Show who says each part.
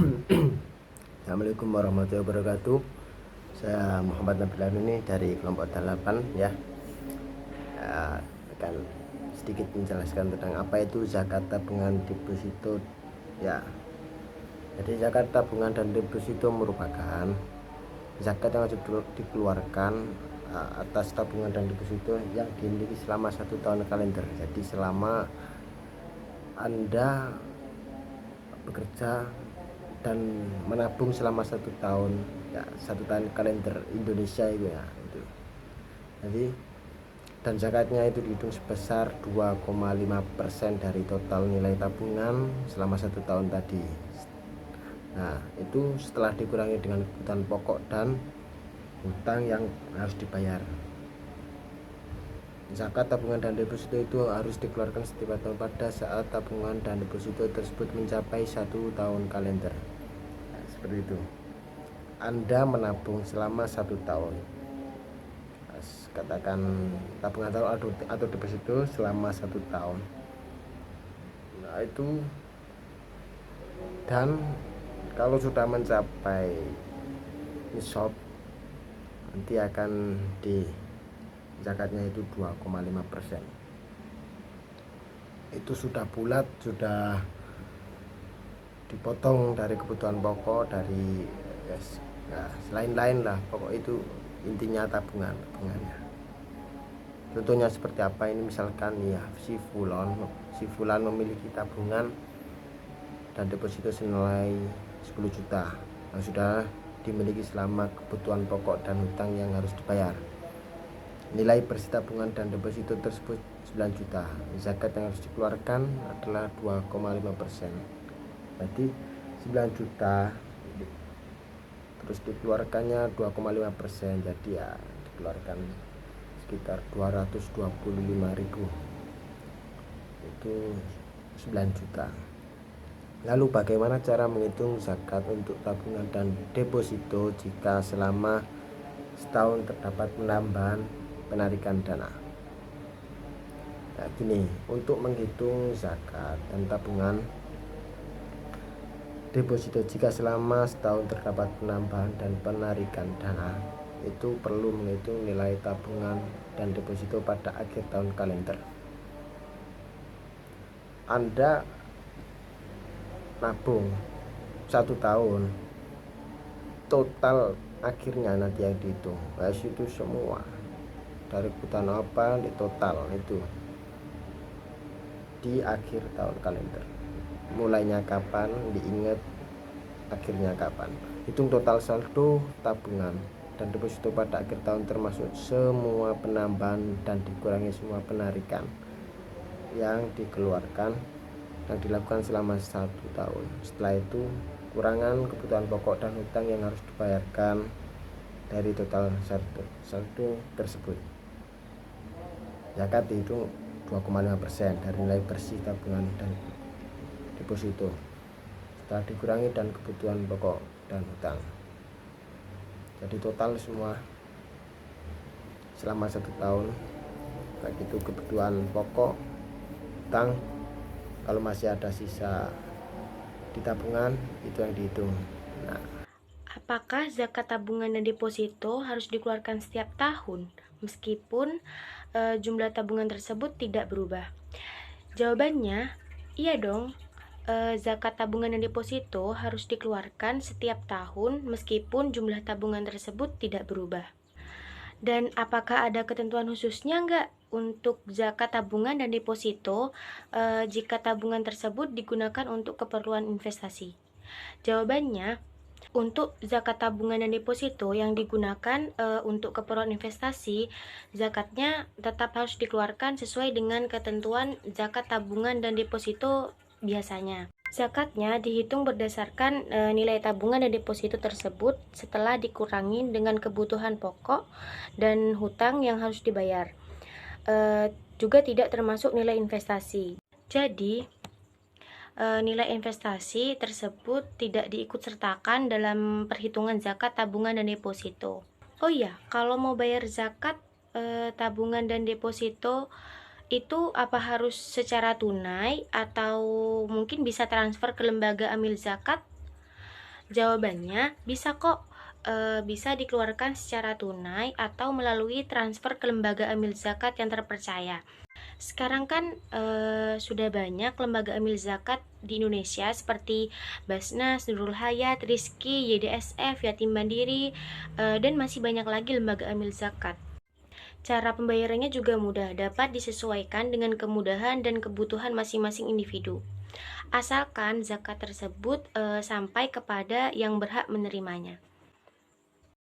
Speaker 1: Assalamualaikum warahmatullahi wabarakatuh. Saya Muhammad Nabil ini dari kelompok 8 ya. Akan sedikit menjelaskan tentang apa itu zakat tabungan deposito ya. Jadi zakat tabungan dan deposito merupakan zakat yang wajib dikeluarkan atas tabungan dan deposito yang dimiliki selama 1 tahun kalender. Jadi selama Anda bekerja dan menabung selama 1 tahun ya, 1 tahun kalender Indonesia itu ya itu. Jadi dan zakatnya itu dihitung sebesar 2,5% dari total nilai tabungan selama 1 tahun tadi. Nah itu setelah dikurangi dengan kebutuhan pokok dan hutang yang harus dibayar. Zakat tabungan dan deposito itu harus dikeluarkan setiap tahun pada saat tabungan dan deposito tersebut mencapai 1 tahun kalender. Nah, seperti itu. Anda menabung selama 1 tahun. Katakan tabungan atau deposito selama 1 tahun. Nah itu, dan kalau sudah mencapai nisab nanti akan di zakatnya itu 2,5%. Itu sudah bulat, sudah dipotong dari kebutuhan pokok, dari nah, lain-lain lah, pokok itu intinya tabungannya. Contohnya seperti apa ini, misalkan ya si Fulan memiliki tabungan dan deposito senilai 10 juta yang sudah dimiliki selama kebutuhan pokok dan hutang yang harus dibayar. Nilai bersih tabungan dan deposito tersebut 9 juta. Zakat yang harus dikeluarkan adalah 2,5%. Jadi 9 juta terus dikeluarkannya 2,5%. Jadi ya dikeluarkan sekitar 225.000. Itu 9 juta. Lalu bagaimana cara menghitung zakat untuk tabungan dan deposito jika selama setahun terdapat penambahan penarikan dana? Nah, gini, untuk menghitung zakat dan tabungan deposito jika selama setahun terdapat penambahan dan penarikan dana, itu perlu menghitung nilai tabungan dan deposito pada akhir tahun kalender. Anda nabung 1 tahun, total akhirnya nanti yang dihitung itu semua dari kebutuhan apa di total itu di akhir tahun kalender. Mulainya kapan diingat, akhirnya kapan. Hitung total saldo tabungan dan deposito pada akhir tahun termasuk semua penambahan dan dikurangi semua penarikan yang dikeluarkan yang dilakukan selama 1 tahun. Setelah itu kurangan kebutuhan pokok dan hutang yang harus dibayarkan dari total saldo tersebut. Zakat dihitung 2,5% dari nilai bersih tabungan dan deposito setelah dikurangi dan kebutuhan pokok dan hutang. Jadi total semua selama 1 tahun, baik itu kebutuhan pokok, hutang, kalau masih ada sisa di tabungan itu yang dihitung. Nah,
Speaker 2: apakah zakat tabungan dan deposito harus dikeluarkan setiap tahun meskipun jumlah tabungan tersebut tidak berubah? Jawabannya, iya dong. Zakat tabungan dan deposito harus dikeluarkan setiap tahun meskipun jumlah tabungan tersebut tidak berubah. Dan apakah ada ketentuan khususnya nggak untuk zakat tabungan dan deposito jika tabungan tersebut digunakan untuk keperluan investasi? Jawabannya, untuk zakat tabungan dan deposito yang digunakan untuk keperluan investasi, zakatnya tetap harus dikeluarkan sesuai dengan ketentuan zakat tabungan dan deposito biasanya. Zakatnya dihitung berdasarkan nilai tabungan dan deposito tersebut setelah dikurangi dengan kebutuhan pokok dan hutang yang harus dibayar. Juga tidak termasuk nilai investasi. Jadi, nilai investasi tersebut tidak diikutsertakan dalam perhitungan zakat tabungan dan deposito. Oh iya, kalau mau bayar zakat tabungan dan deposito itu apa harus secara tunai atau mungkin bisa transfer ke lembaga amil zakat? Jawabannya bisa kok, bisa dikeluarkan secara tunai atau melalui transfer ke lembaga amil zakat yang terpercaya. Sekarang kan sudah banyak lembaga amil zakat di Indonesia seperti Basnas, Nurul Hayat, Rizki, YDSF, Yatim Mandiri, dan masih banyak lagi lembaga amil zakat. Cara pembayarannya juga mudah, dapat disesuaikan dengan kemudahan dan kebutuhan masing-masing individu. Asalkan zakat tersebut sampai kepada yang berhak menerimanya.